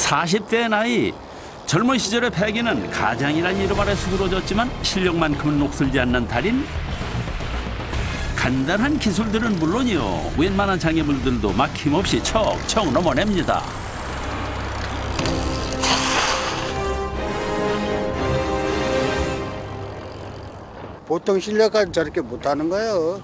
40대 나이 젊은 시절의 패기는 가장이라는 이름 아래 수그러졌지만 실력만큼은 녹슬지 않는 달인. 간단한 기술들은 물론이요 웬만한 장애물들도 막힘없이 척척 넘어냅니다. 보통 실력까지 저렇게 못하는 거예요.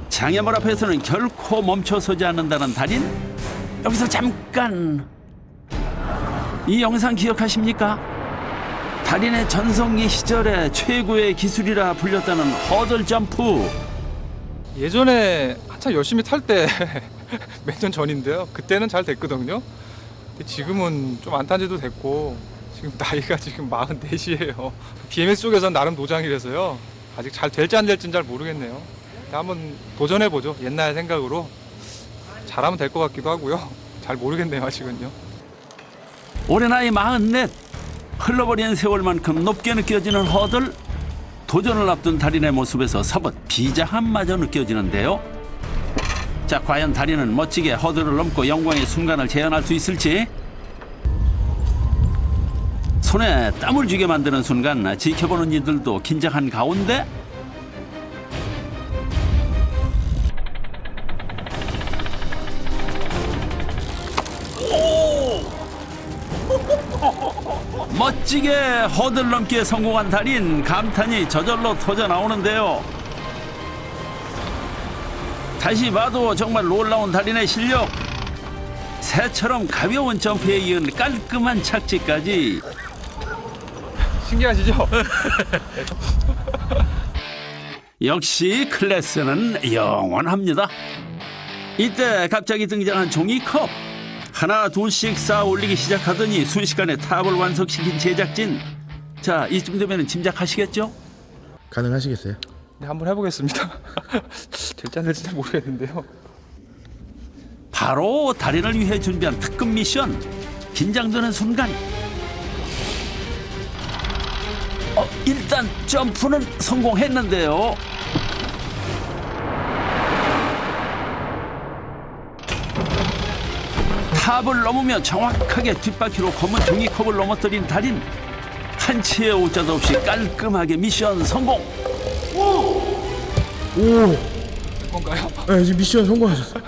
장애물 앞에서는 결코 멈춰서지 않는다는 달인. 여기서 잠깐, 이 영상 기억하십니까? 달인의 전성기 시절에 최고의 기술이라 불렸다는 허들 점프. 예전에 한참 열심히 탈 때 몇 년 전인데요. 그때는 잘 됐거든요. 근데 지금은 좀 안 탄 지도 됐고 지금 나이가 지금 44이에요. BMX 쪽에서는 나름 노장이라서요. 아직 잘 될지 안 될지는 잘 모르겠네요. 근데 한번 도전해보죠. 옛날 생각으로 잘하면 될 것 같기도 하고요. 잘 모르겠네요 아직은요. 올해 나이 44. 흘러버린 세월만큼 높게 느껴지는 허들. 도전을 앞둔 달인의 모습에서 서벗 비장함마저 느껴지는데요. 자, 과연 달인은 멋지게 허들을 넘고 영광의 순간을 재현할 수 있을지. 손에 땀을 쥐게 만드는 순간 지켜보는 이들도 긴장한 가운데 멋지게 허들 넘기에 성공한 달인. 감탄이 저절로 터져 나오는데요. 다시 봐도 정말 놀라운 달인의 실력. 새처럼 가벼운 점프에 이은 깔끔한 착지까지. 신기하시죠? 역시 클래스는 영원합니다. 이때 갑자기 등장한 종이컵. 하나 둘씩 쌓아 올리기 시작하더니 순식간에 탑을 완성시킨 제작진. 자, 이쯤 되면 짐작하시겠죠? 가능하시겠어요? 네, 한번 해보겠습니다. 될지 안 될지 잘 모르겠는데요. 바로 달인을 위해 준비한 특급 미션. 긴장되는 순간 일단 점프는 성공했는데요. 탑을 넘으며 정확하게 뒷바퀴로 검은 종이컵을 넘어뜨린 달인. 한치의 오자도 없이 깔끔하게 미션 성공. 오! 뭔가요? 네, 지금 미션 성공하셨어요.